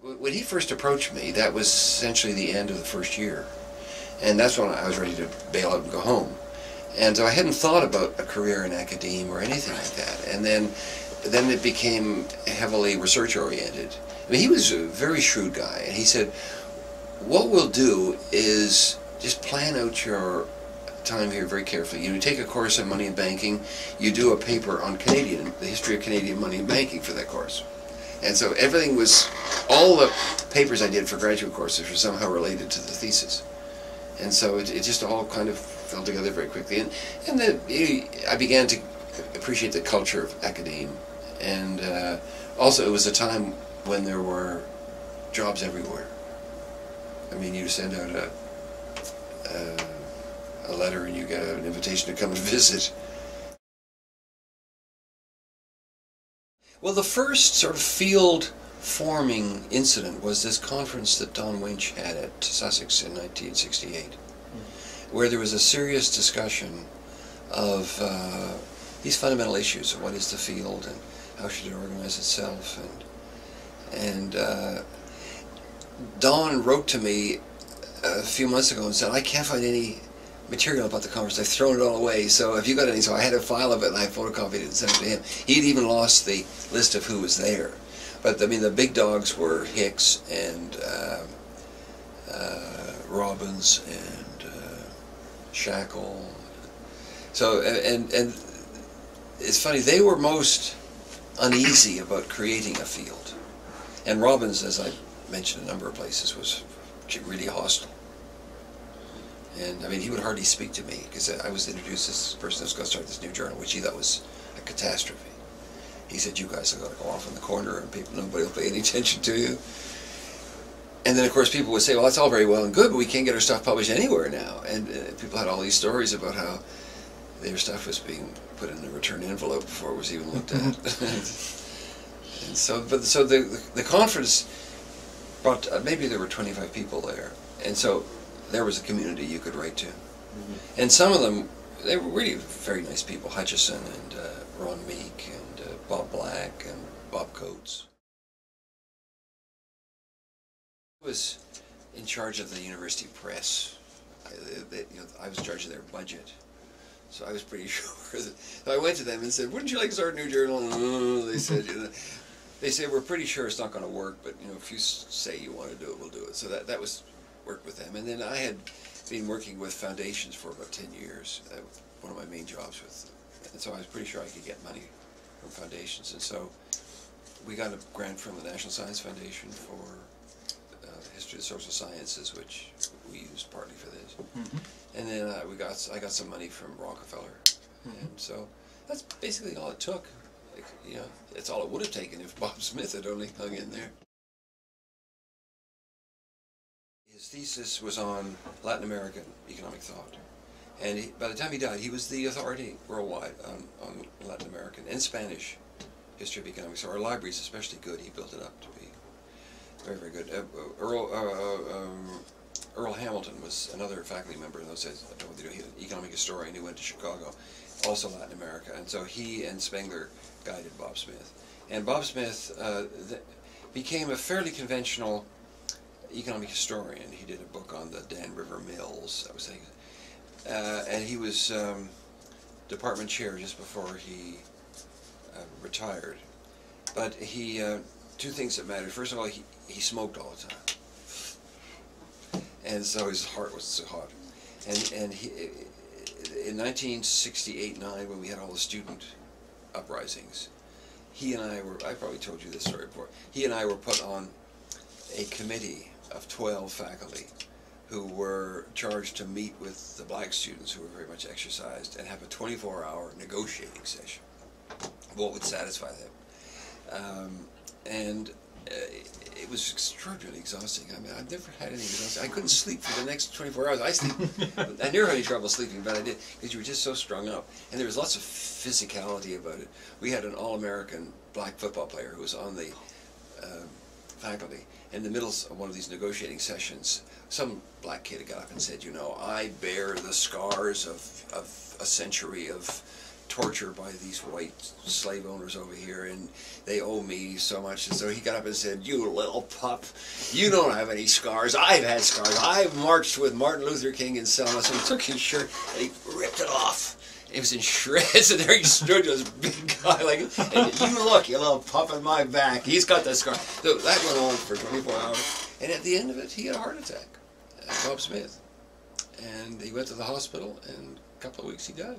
When he first approached me, that was essentially the end of the first year. And that's when I was ready to bail out and go home. And so I hadn't thought about a career in academia or anything like that. And then it became heavily research-oriented. I mean, he was a very shrewd guy, and he said, what we'll do is just plan out your time here very carefully. You take a course on money and banking, you do a paper on the history of Canadian money and banking for that course. And so everything was, all the papers I did for graduate courses were somehow related to the thesis. And so it just all kind of fell together very quickly. And then I began to appreciate the culture of academia. And also it was a time when there were jobs everywhere. I mean, you send out a letter and you get an invitation to come and visit. Well, the first sort of field forming incident was this conference that Don Winch had at Sussex in 1968, where there was a serious discussion of these fundamental issues of what is the field and how should it organize itself. And Don wrote to me a few months ago and said, I can't find any material about the conference. I've thrown it all away. So have you got any? So I had a file of it and I photocopied it and sent it to him. He'd even lost the list of who was there. But I mean, the big dogs were Hicks and Robbins and Shackle. So and it's funny, they were most uneasy about creating a field. And Robbins, as I mentioned a number of places, was really hostile. And I mean, he would hardly speak to me because I was introduced as this person who's going to start this new journal, which he thought was a catastrophe. He said, you guys are going to go off in the corner and nobody will pay any attention to you. And then, of course, people would say, well, that's all very well and good, but we can't get our stuff published anywhere now. And people had all these stories about how their stuff was being put in a return envelope before it was even looked at. And so the conference brought, maybe there were 25 people there. And so there was a community you could write to. Mm-hmm. And some of them, they were really very nice people, Hutchison and Ron Meek and Bob Black and Bob Coates. I was in charge of the university press. I was in charge of their budget. So I was pretty sure that, so I went to them and said, wouldn't you like to start a new journal? And they said, they said, we're pretty sure it's not going to work, but if you say you want to do it, we'll do it. So that was work with them. And then I had been working with foundations for about 10 years. That was one of my main jobs with. And so I was pretty sure I could get money from foundations. And so we got a grant from the National Science Foundation for the history of the social sciences, which we used partly for this. Mm-hmm. And then I got some money from Rockefeller. Mm-hmm. And so that's basically all it took. It's all it would have taken if Bob Smith had only hung in there. His thesis was on Latin American economic thought. And by the time he died, he was the authority worldwide on Latin American and Spanish history of economics. So our library is especially good. He built it up to be very, very good. Earl Hamilton was another faculty member in those days. I don't know whether he was an economic historian who went to Chicago, also Latin America. And so he and Spengler guided Bob Smith. And Bob Smith became a fairly conventional economic historian. He did a book on the Dan River Mills, I was thinking. And he was department chair just before he retired. But he, two things that mattered. First of all, he smoked all the time. And so his heart was so hot. And he, in 1968-9, when we had all the student uprisings, he and I were, I probably told you this story before, he and I were put on a committee of 12 faculty who were charged to meet with the black students who were very much exercised and have a 24-hour negotiating session. What would satisfy them? It was extraordinarily exhausting. I mean, I've never had anything exhausting. I couldn't sleep for the next 24 hours. I never had any trouble sleeping, but I did, because you were just so strung up. And there was lots of physicality about it. We had an all-American black football player who was on the faculty. In the middle of one of these negotiating sessions, some black kid got up and said, I bear the scars of a century of torture by these white slave owners over here, and they owe me so much. And so he got up and said, "You little pup, you don't have any scars. I've had scars. I've marched with Martin Luther King in Selma." So he took his shirt and he ripped it off. It was in shreds, and there he stood, this big guy, like, and you look, you little pup on my back. He's got the scar. So that went on for 24 hours. And at the end of it, he had a heart attack, Bob Smith. And he went to the hospital, and a couple of weeks he died.